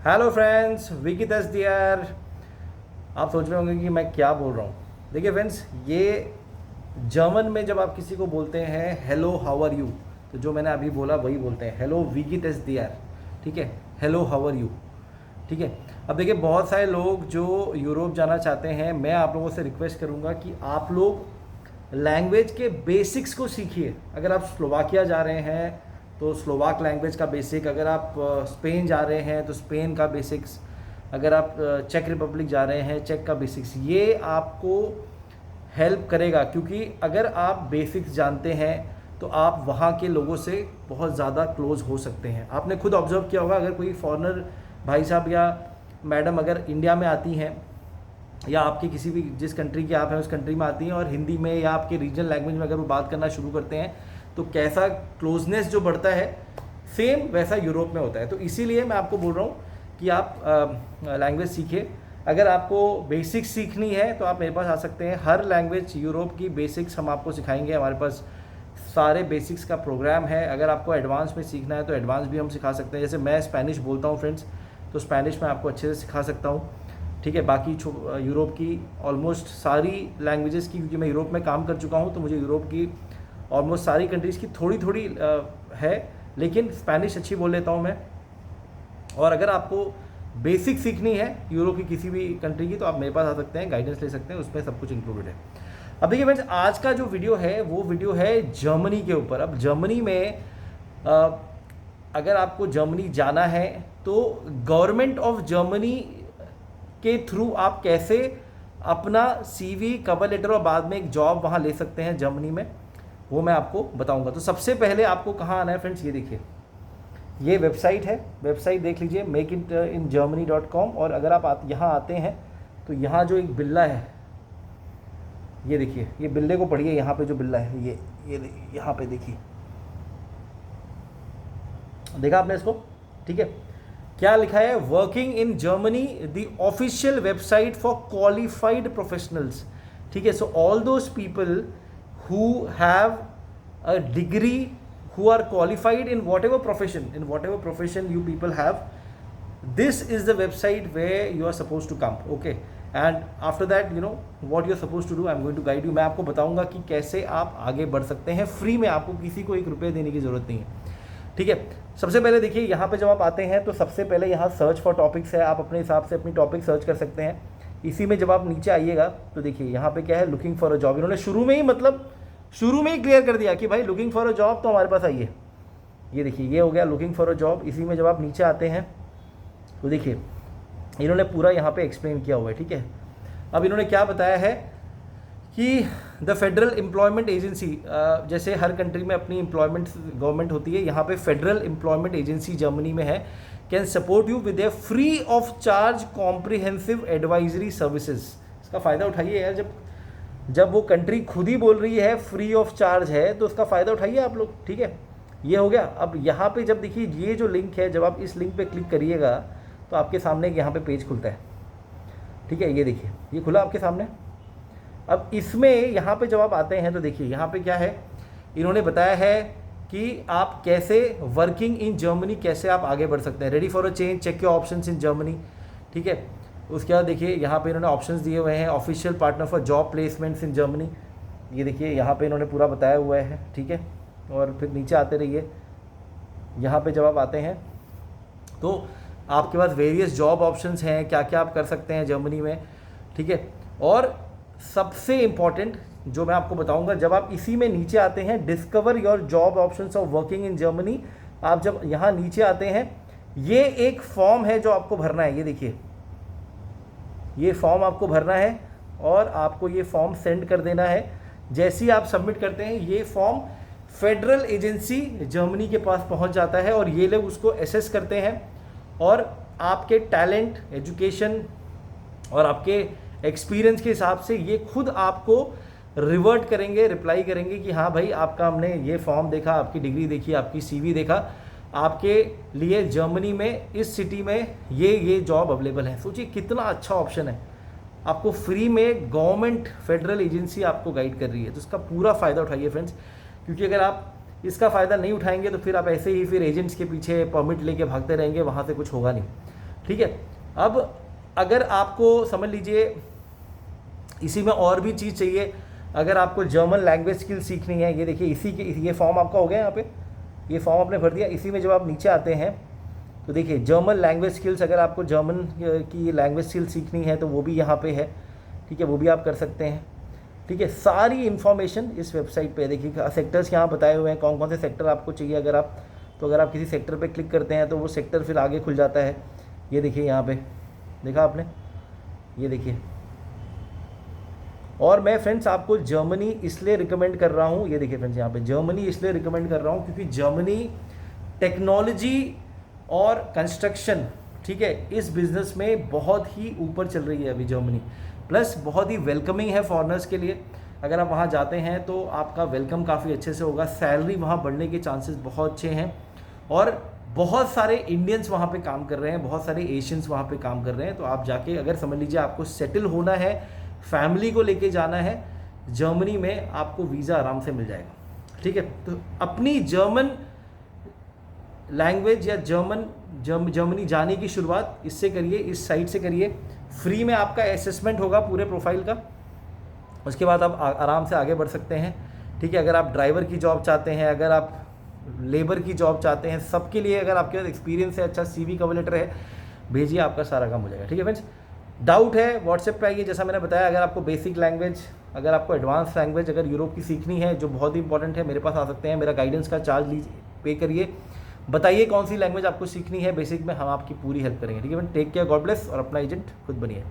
Hello friends, Vicky तस्दियार। आप सोच रहे होंगे कि मैं क्या बोल रहा हूँ। देखिए फ्रेंड्स, ये जर्मन में जब आप किसी को बोलते हैं हेलो हाउ आर यू, तो जो मैंने अभी बोला वही बोलते हैं, हेलो विकी तस्दियार। ठीक है, हेलो हाउ आर यू। ठीक है। अब देखिए, बहुत सारे लोग जो यूरोप जाना चाहते हैं, मैं आप लोगों से रिक्वेस्ट करूँगा कि आप लोग लैंग्वेज के बेसिक्स को सीखिए। अगर आप स्लोवाकिया जा रहे हैं तो स्लोवाक लैंग्वेज का बेसिक, अगर आप स्पेन जा रहे हैं तो स्पेन का बेसिक्स, अगर आप चेक रिपब्लिक जा रहे हैं चेक का बेसिक्स, ये आपको हेल्प करेगा। क्योंकि अगर आप बेसिक्स जानते हैं तो आप वहाँ के लोगों से बहुत ज़्यादा क्लोज हो सकते हैं। आपने खुद ऑब्जर्व किया होगा, अगर कोई फॉरेनर भाई साहब या मैडम अगर इंडिया में आती हैं या आपकी किसी भी जिस कंट्री के आप हैं उस कंट्री में आती हैं और हिंदी में या आपके रीजनल लैंग्वेज में अगर वो बात करना शुरू करते हैं तो कैसा क्लोजनेस जो बढ़ता है, सेम वैसा यूरोप में होता है। तो इसीलिए मैं आपको बोल रहा हूँ कि आप लैंग्वेज सीखिए। अगर आपको बेसिक्स सीखनी है तो आप मेरे पास आ सकते हैं। हर लैंग्वेज यूरोप की बेसिक्स हम आपको सिखाएंगे। हमारे पास सारे बेसिक्स का प्रोग्राम है। अगर आपको एडवांस में सीखना है तो एडवांस भी हम सिखा सकते हैं। जैसे मैं स्पेनिश बोलता हूँ फ्रेंड्स, तो स्पेनिश में आपको अच्छे से सिखा सकता हूँ। ठीक है। बाकी यूरोप की ऑलमोस्ट सारी लैंग्वेजेस की, क्योंकि मैं यूरोप में काम कर चुका हूँ तो मुझे यूरोप की ऑलमोस्ट सारी कंट्रीज़ की थोड़ी थोड़ी है, लेकिन स्पेनिश अच्छी बोल लेता हूँ मैं। और अगर आपको बेसिक सीखनी है यूरोप की किसी भी कंट्री की तो आप मेरे पास आ सकते हैं, गाइडेंस ले सकते हैं, उसमें सब कुछ इंक्लूडेड है। अब देखिए फ्रेंड्स, आज का जो वीडियो है वो वीडियो है जर्मनी के ऊपर। अब जर्मनी में अगर आपको जर्मनी जाना है तो गवर्नमेंट ऑफ जर्मनी के थ्रू आप कैसे अपना CV, कवर लेटर और बाद में एक जॉब वहाँ ले सकते हैं जर्मनी में, वो मैं आपको बताऊंगा। तो सबसे पहले आपको कहाँ आना है फ्रेंड्स, ये देखिए, ये वेबसाइट है। वेबसाइट देख लीजिए, makeitingermany.com। और अगर आप यहाँ आते हैं तो यहाँ जो एक बिल्ला है, ये देखिए, ये बिल्ले को पढ़िए। यहाँ पे जो बिल्ला है ये यहाँ पे देखिए, देखा आपने इसको? ठीक है। क्या लिखा है? Working in Germany, the official website for qualified professionals. ठीक है। So all those people who have a degree, who are qualified in whatever profession you people have, this is the website where you are supposed to come. Okay, and after that, you know what you are supposed to do, I'm going to guide you। मैं आपको बताऊंगा कि कैसे आप आगे बढ़ सकते हैं फ्री में। आपको किसी को 1 रुपये देने की ज़रूरत नहीं है। ठीक है। सबसे पहले देखिए, यहाँ पे जब आप आते हैं तो सबसे पहले यहाँ सर्च फॉर टॉपिक्स है। आप अपने हिसाब से अपनी टॉपिक सर्च कर सकते हैं। इसी में जब आप नीचे आइएगा तो देखिए यहाँ पे क्या है, लुकिंग फॉर अ जॉब। इन्होंने शुरू में ही क्लियर कर दिया कि भाई लुकिंग फॉर अ जॉब तो हमारे पास आइए। ये देखिए, ये हो गया लुकिंग फॉर अ जॉब। इसी में जब आप नीचे आते हैं तो देखिए इन्होंने पूरा यहाँ पे एक्सप्लेन किया हुआ है। ठीक है। अब इन्होंने क्या बताया है कि द फेडरल एम्प्लॉयमेंट एजेंसी, जैसे हर कंट्री में अपनी एम्प्लॉयमेंट गवर्नमेंट होती है, यहाँ पे फेडरल एम्प्लॉयमेंट एजेंसी जर्मनी में है, can support you with A free of charge comprehensive advisory services. इसका फ़ायदा उठाइए यार। जब वो कंट्री खुद ही बोल रही है फ्री ऑफ चार्ज है तो उसका फ़ायदा उठाइए आप लोग। ठीक है, ये हो गया। अब यहाँ पे जब देखिए ये जो लिंक है, जब आप इस लिंक पे क्लिक करिएगा तो आपके सामने यहाँ पे पेज खुलता है। ठीक है, ये देखिए, ये खुला आपके सामने। अब इसमें यहाँ पे जब आप आते हैं तो देखिए यहाँ पे क्या है, इन्होंने बताया है कि आप कैसे वर्किंग इन जर्मनी, कैसे आप आगे बढ़ सकते हैं। Ready for a change, check your options in Germany. ठीक है। उसके बाद देखिए यहाँ पे इन्होंने ऑप्शंस दिए हुए हैं, official partner for job placements in Germany. ये देखिए यहाँ पे इन्होंने पूरा बताया हुआ है। ठीक है। और फिर नीचे आते रहिए। यहाँ पे जब आप आते हैं तो आपके पास वेरियस जॉब ऑप्शंस हैं, क्या क्या आप कर सकते हैं जर्मनी में। ठीक है। और सबसे इम्पॉर्टेंट जो मैं आपको बताऊंगा, जब आप इसी में नीचे आते हैं, discover your job options of working in Germany, आप जब यहाँ नीचे आते हैं, ये एक फॉर्म है जो आपको भरना है। ये देखिए, ये फॉर्म आपको भरना है और आपको ये फॉर्म सेंड कर देना है। जैसे ही आप सबमिट करते हैं, ये फॉर्म फेडरल एजेंसी जर्मनी के पास पहुंच जाता है और ये लोग उसको एसेस करते हैं और आपके टैलेंट, एजुकेशन और आपके एक्सपीरियंस के हिसाब से ये खुद आपको रिवर्ट करेंगे, रिप्लाई करेंगे कि हाँ भाई, आपका हमने ये फॉर्म देखा, आपकी डिग्री देखी, आपकी CV देखा, आपके लिए जर्मनी में इस सिटी में ये जॉब अवेलेबल है। सोचिए कितना अच्छा ऑप्शन है। आपको फ्री में गवर्नमेंट फेडरल एजेंसी आपको गाइड कर रही है, तो इसका पूरा फ़ायदा उठाइए फ्रेंड्स। क्योंकि अगर आप इसका फ़ायदा नहीं उठाएंगे तो फिर आप ऐसे ही फिर एजेंट्स के पीछे परमिट लेके भागते रहेंगे, वहाँ से कुछ होगा नहीं। ठीक है। अब अगर आपको समझ लीजिए इसी में और भी चीज़ चाहिए, अगर आपको जर्मन लैंग्वेज स्किल सीखनी है, ये देखिए इसी के ये फॉर्म आपका हो गया यहाँ पे, ये फॉर्म आपने भर दिया। इसी में जब आप नीचे आते हैं तो देखिए जर्मन लैंग्वेज स्किल्स, अगर आपको जर्मन की लैंग्वेज स्किल सीखनी है तो वो भी यहाँ पे है, ठीक है, वो भी आप कर सकते हैं। ठीक है, सारी इन्फॉर्मेशन इस वेबसाइट पे देखिए, सेक्टर्स यहाँ बताए हुए हैं, कौन कौन से सेक्टर आपको चाहिए। अगर आप किसी सेक्टर पे क्लिक करते हैं तो वो सेक्टर फिर आगे खुल जाता है। ये देखिए यहाँ पे देखा आपने, ये देखिए। और मैं फ्रेंड्स आपको जर्मनी इसलिए रिकमेंड कर रहा हूँ, ये देखिए फ्रेंड्स यहाँ पे जर्मनी इसलिए रिकमेंड कर रहा हूँ क्योंकि जर्मनी टेक्नोलॉजी और कंस्ट्रक्शन, ठीक है, इस बिज़नेस में बहुत ही ऊपर चल रही है अभी जर्मनी। प्लस बहुत ही वेलकमिंग है फॉरेनर्स के लिए। अगर आप वहाँ जाते हैं तो आपका वेलकम काफ़ी अच्छे से होगा, सैलरी वहाँ बढ़ने के चांसेस बहुत अच्छे हैं, और बहुत सारे इंडियंस वहाँ पे काम कर रहे हैं, बहुत सारे एशियंस वहाँ पे काम कर रहे हैं। तो आप जाके अगर समझ लीजिए आपको सेटल होना है, फैमिली को लेके जाना है जर्मनी में, आपको वीज़ा आराम से मिल जाएगा। ठीक है, तो अपनी जर्मन लैंग्वेज या जर्मनी जाने की शुरुआत इससे करिए, इस साइट से करिए। फ्री में आपका असेसमेंट होगा पूरे प्रोफाइल का, उसके बाद आप आराम से आगे बढ़ सकते हैं। ठीक है, अगर आप ड्राइवर की जॉब चाहते हैं, अगर आप लेबर की जॉब चाहते हैं, सबके लिए अगर आपके पास एक्सपीरियंस है, अच्छा CV कवर लेटर है, भेजिए, आपका सारा काम हो जाएगा। ठीक है फ्रेंड्स, डाउट है व्हाट्सएप पे आइए। जैसा मैंने बताया, अगर आपको बेसिक लैंग्वेज, अगर आपको एडवांस लैंग्वेज अगर यूरोप की सीखनी है, जो बहुत ही इंपॉर्टेंट है, मेरे पास आ सकते हैं। मेरा गाइडेंस का चार्ज लीजिए, पे करिए, बताइए कौन सी लैंग्वेज आपको सीखनी है बेसिक में, हम आपकी पूरी हेल्प करेंगे। ठीक है friend, take care, God bless, और अपना एजेंट खुद बनिए।